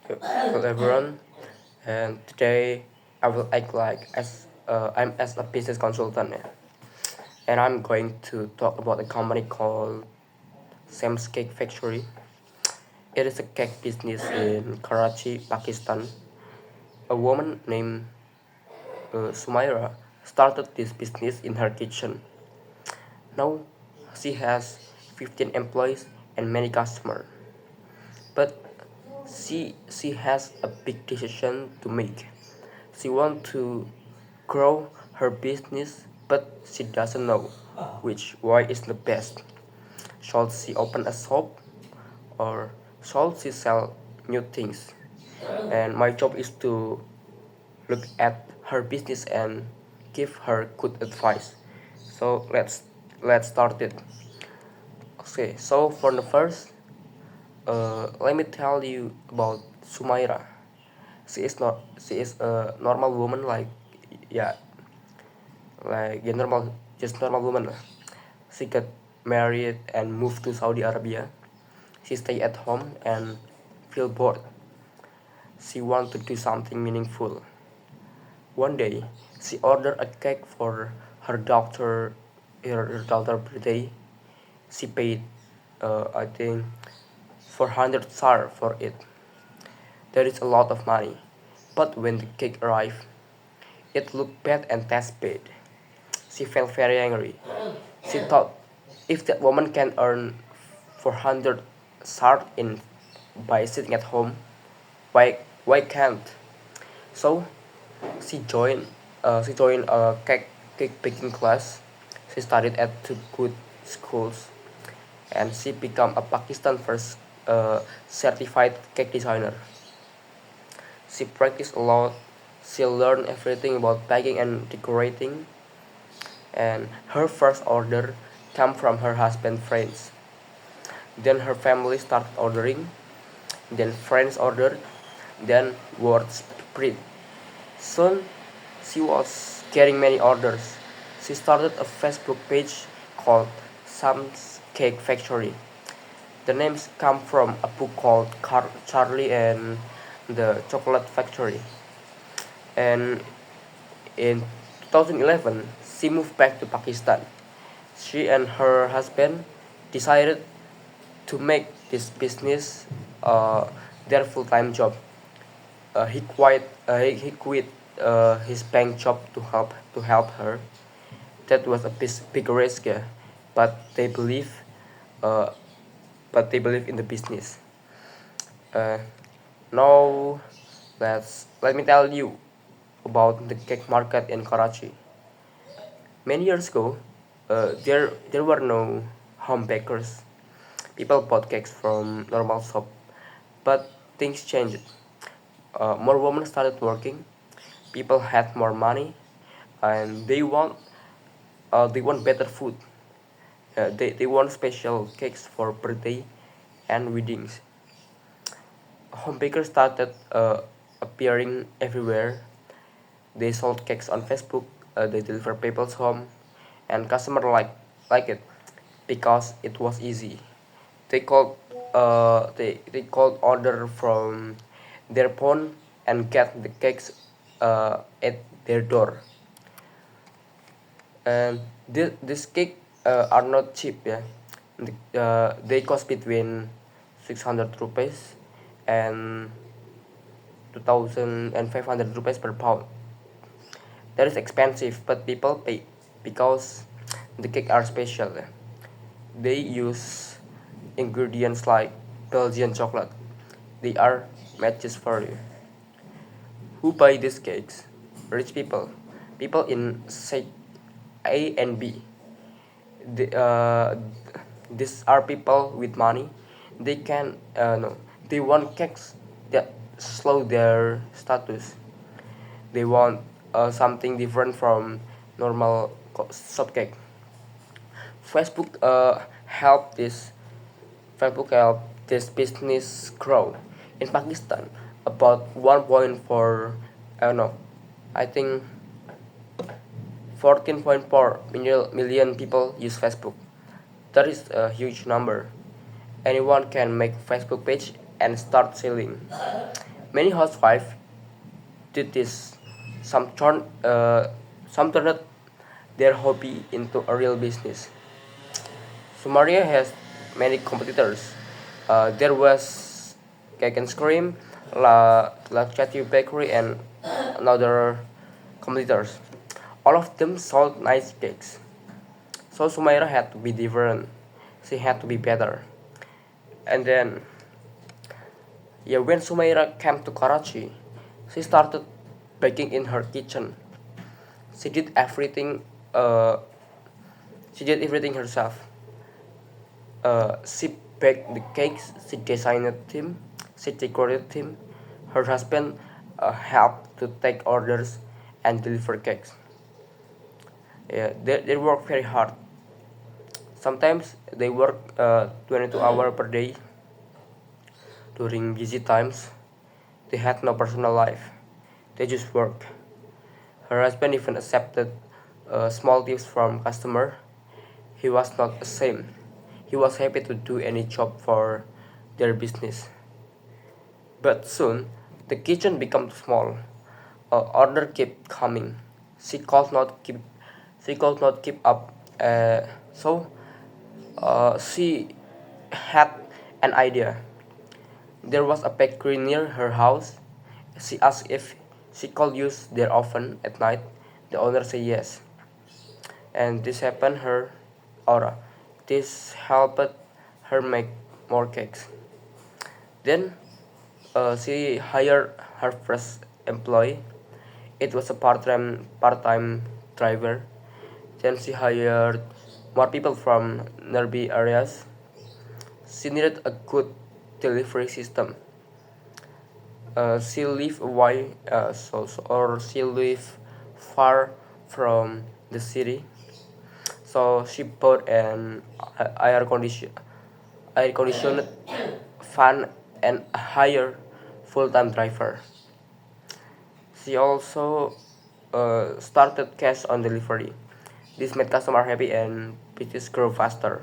Hello everyone, and today I will act like I'm as a business consultant, and I'm going to talk about a company called Sam's Cake Factory. It is a cake business in Karachi, Pakistan. A woman named Sumaira started this business in her kitchen. Now she has 15 employees and many customers, but she has a big decision to make. She wants to grow her business, but she doesn't know which way is the best. Should she open a shop or should she sell new things? And my job is to look at her business and give her good advice. So let's start it. Okay, so for the first, let me tell you about Sumaira. She is a normal woman yeah normal, just normal woman lah. She got married and moved to Saudi Arabia. She stay at home and feel bored. She want to do something meaningful. One day, she ordered a cake for her daughter, her daughter birthday. She paid, I think, 400 SAR for it. That is a lot of money. But when the cake arrived, it looked bad and tasted bad. She felt very angry. She thought, if that woman can earn 400 SAR in by sitting at home, why can't? So she joined a cake baking class. She studied at two good schools, and she became a Pakistan first certified cake designer. She practiced a lot. She learned everything about baking and decorating. And her first order came from her husband's friends. Then her family started ordering. Then friends ordered. Then word spread. Soon she was getting many orders. She started a Facebook page called Sam's Cake Factory. The names come from a book called Charlie and the Chocolate Factory. And in 2011, she moved back to Pakistan. She and her husband decided to make this business their full-time job. He quit his bank job to help her. That was a big risk, yeah. but they believe uh, but they believe in the business. Uh, Now let me tell you about the cake market in Karachi. Many years ago, there were no home bakers. People bought cakes from normal shop, but things changed. More women started working. People had more money, and they want better food. They want special cakes for birthday and weddings. Home bakers started appearing everywhere. They sold cakes on Facebook. They deliver people's home, and customer like it because it was easy. They called order from their phone and get the cakes at their door. And this cake are not cheap, yeah. They cost between 600 rupees and 2,500 rupees per pound. That is expensive, but people pay because the cake are special. They use ingredients like Belgian chocolate. They are matches for you. Who buy these cakes? Rich people. People in state A and B. The, these are people with money. They can no. They want cakes that slow their status. They want something different from normal soft cake. Facebook help this Facebook help this business grow. In Pakistan, about 1.4, I don't know, I think 14.4 million people use Facebook. That is a huge number. Anyone can make Facebook page and start selling. Many housewives did this. Some turned, uh, some turned their hobby into a real business. So Maria has many competitors. There was Cake and Scream, La Chatty Bakery, and another competitors. All of them sold nice cakes. So Sumaira had to be different. She had to be better. And then, yeah, when Sumaira came to Karachi, she started baking in her kitchen. She did everything. Uh, she did everything herself. She baked the cakes. She designed them. She decorated them. Her husband helped to take orders and deliver cakes. Yeah, they work very hard. Sometimes they work 22 hours per day. During busy times, they had no personal life. They just work. Her husband even accepted small tips from customer. He was not ashamed. He was happy to do any job for their business. But soon, the kitchen became small. Order kept coming. She could not keep. She could not keep up. So she had an idea. There was a bakery near her house. She asked if she could use their oven at night. The owner said yes, and this happened her or this helped her make more cakes. Then she hired her first employee. It was a part-time driver. Then she hired more people from nearby areas. She needed a good delivery system. She live away, or she live far from the city. So she bought an air conditioned fan and hired full-time driver. She also started cash on delivery. This made customer happy and business grew faster.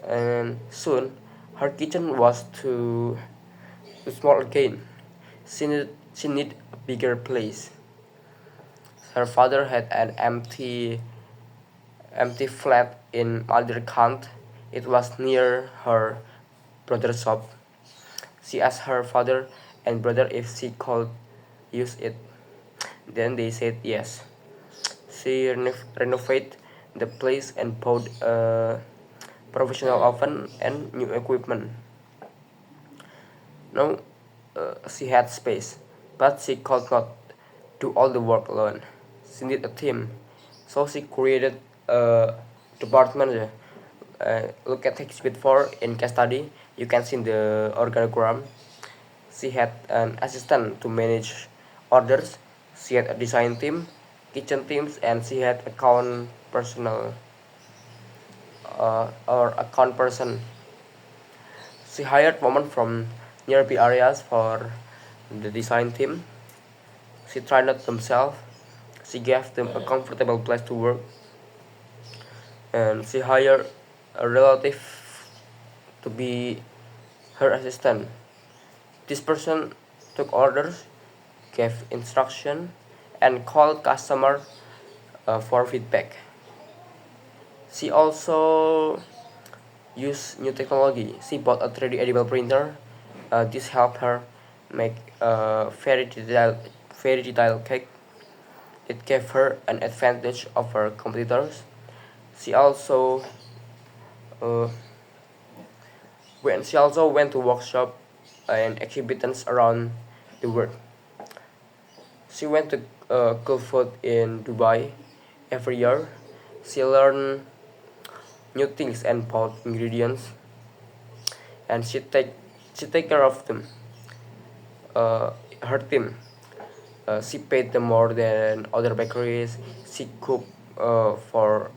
And soon, her kitchen was too small again. She need a bigger place. Her father had an empty flat in Alderkant. It was near her brother's shop. She asked her father and brother if she could use it. Then they said yes. She renovated the place and bought a professional oven and new equipment. Now she had space, but she could not do all the work alone. She needed a team, so she created a department. Look at Exhibit 4 in case study. You can see the organogram. She had an assistant to manage orders. She had a design team, kitchen teams, and she had account person. She hired women from nearby areas for the design team. She trained themselves. She gave them a comfortable place to work, and she hired a relative to be her assistant. This person took orders, gave instruction, and called customer for feedback. She also used new technology. She bought a 3D edible printer. This helped her make a very detailed cake. It gave her an advantage over competitors. She also uh, she also went to workshop and exhibitions around the world. She went to Cool Food in Dubai every year. She learned new things and bought ingredients, and she take care of them. Uh, Her team. She paid them more than other bakeries. She cooked for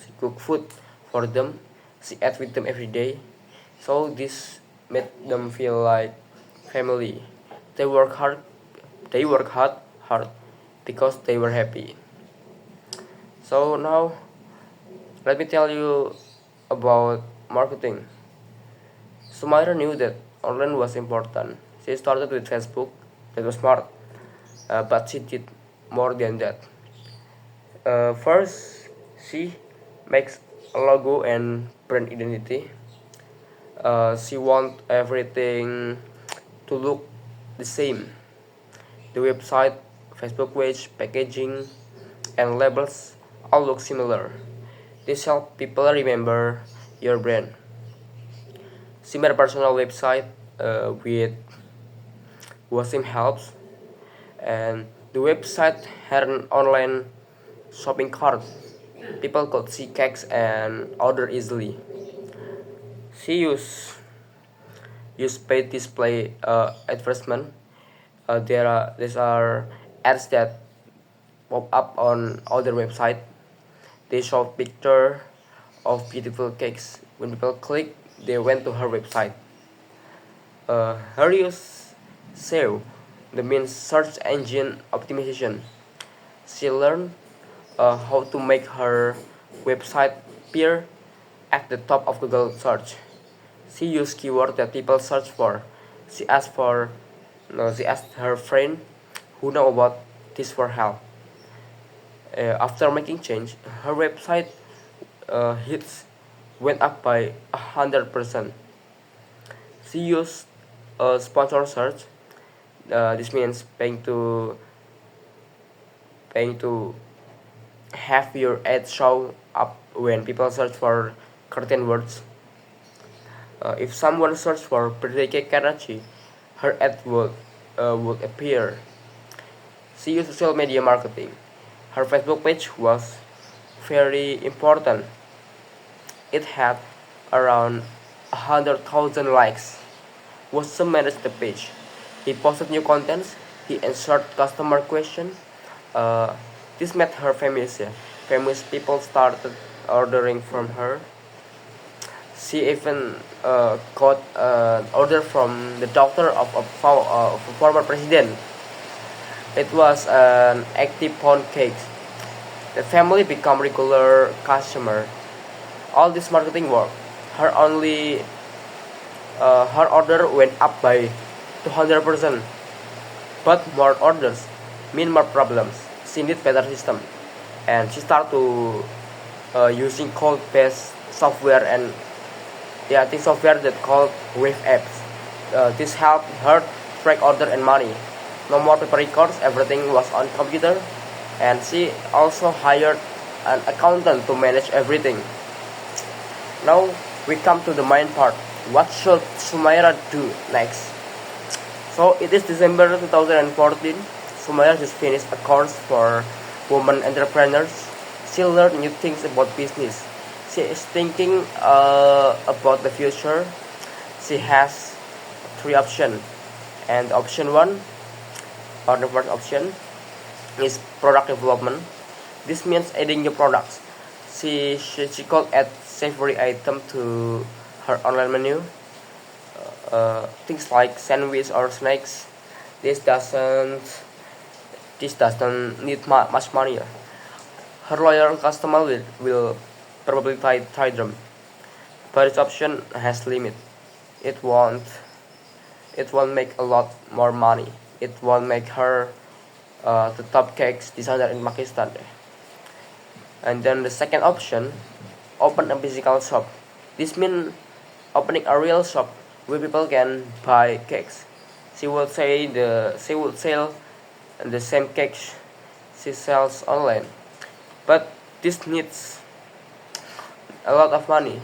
she cooked food for them. She ate with them every day. So this made them feel like family. They work hard. They work hard because they were happy. So now let me tell you about marketing. Sumaira knew that online was important. She started with Facebook. That was smart, but she did more than that. First, she makes a logo and brand identity. She want everything to look the same. The website, Facebook page, packaging, and labels all look similar. This helps people remember your brand. She made a personal website with Wasim helps, and the website had an online shopping cart. People could see cakes and order easily. She used paid display advertisement. These are ads that pop up on other website. They show picture of beautiful cakes. When people click, they went to her website. Her use SEO, the means search engine optimization. She learned how to make her website appear at the top of Google search. She used keywords that people search for. She asked for, no, she asked her friend who know about this for help. After making change, her website hits went up by 100%. She used a sponsor search. This means paying to have your ad show up when people search for certain words. If someone searched for birthday Karachi, her ad would appear. She used social media marketing. Her Facebook page was very important. It had around 100,000 likes. Watson managed the page. He posted new contents. He answered customer questions. This made her famous. Yeah. Famous people started ordering from her. She even got an order from the daughter of a former president. It was an 80-pound cake. The family became regular customer. All this marketing work. Her only her order went up by 200%. But more orders mean more problems. She needs better system, and she started to using code-based software and yeah, I think software that called Wave Apps. This helped her track order and money. No more paper records. Everything was on computer, and she also hired an accountant to manage everything. Now we come to the main part. What should Sumaira do next? So it is December 2014. Sumaira just finished a course for women entrepreneurs. She learned new things about business. She is thinking about the future. She has three options, and option one, or the first option, is product development. This means adding new products. She could add savory item to her online menu. Things like sandwich or snacks. This doesn't this doesn't need much money. Her loyal customer will probably try them, but its option has limit. It won't it won't make a lot more money. It won't make her the top cakes designer in Pakistan. And then the second option, open a physical shop. This means opening a real shop where people can buy cakes. She would sell the same cakes she sells online, but this needs a lot of money,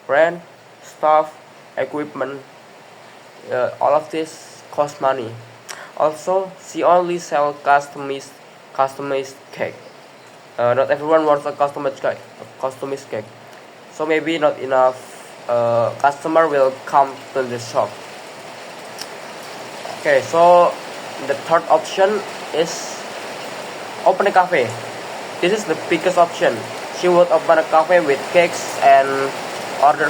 rent, staff, equipment. All of this cost money. Also, she only sell customized cake. Not everyone wants a customized cake. So maybe not enough customer will come to the shop. Okay, so the third option is open a cafe. This is the biggest option. She would open a cafe with cakes and other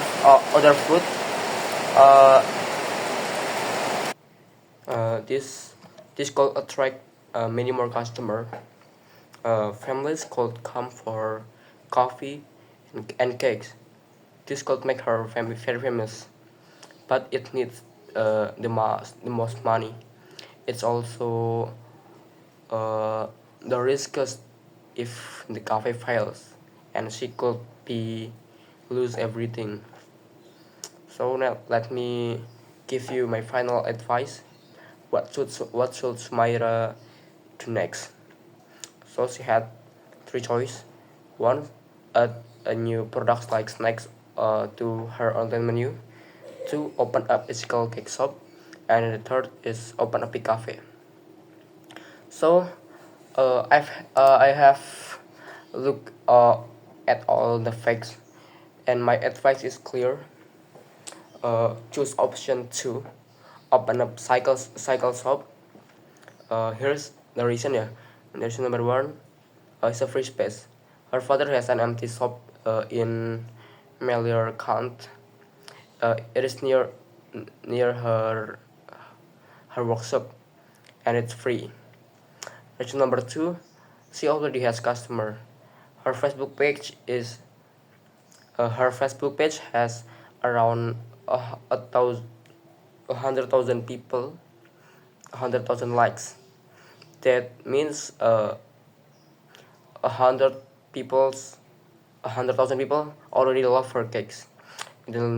food. Uh, this could attract many more customer. Families could come for coffee and cakes. This could make her family very famous, but it needs the most money. It's also the risk is if the cafe fails, and she could be lose everything. So now let me give you my final advice. What should Sumaira do next? So she had three choices. One, add a new products like snacks to her online menu. Two, open a physical cake shop. And the third is open a big cafe. So I have looked at all the facts, and my advice is clear. Choose option two, open up cycle shop. Here's the reason, yeah. Reason number one is a free space. Her father has an empty shop in Melior Kant. It is near her workshop, and it's free. Reason number two, she already has customer. Her Facebook page is her Facebook page has around a thousand, 100,000 people, 100,000 likes. That means 100 people's 100,000 people already love her cakes. And then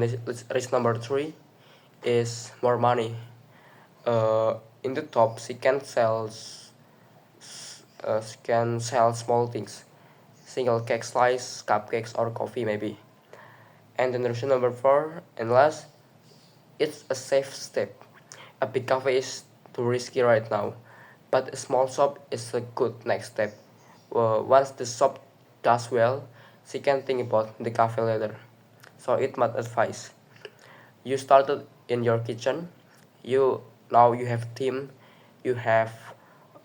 reach number three is more money. In the top, she can sell small things, single cake slice, cupcakes, or coffee maybe. And then reason number four and last, it's a safe step. A big cafe is too risky right now, but a small shop is a good next step. Once the shop does well, she can think about the cafe later. So it my advice. You started in your kitchen. You have team. You have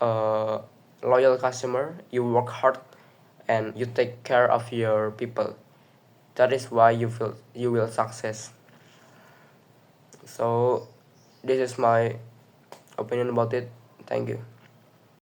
a loyal customer. You work hard, and you take care of your people. That is why you will success. So this is my opinion about it. Thank you.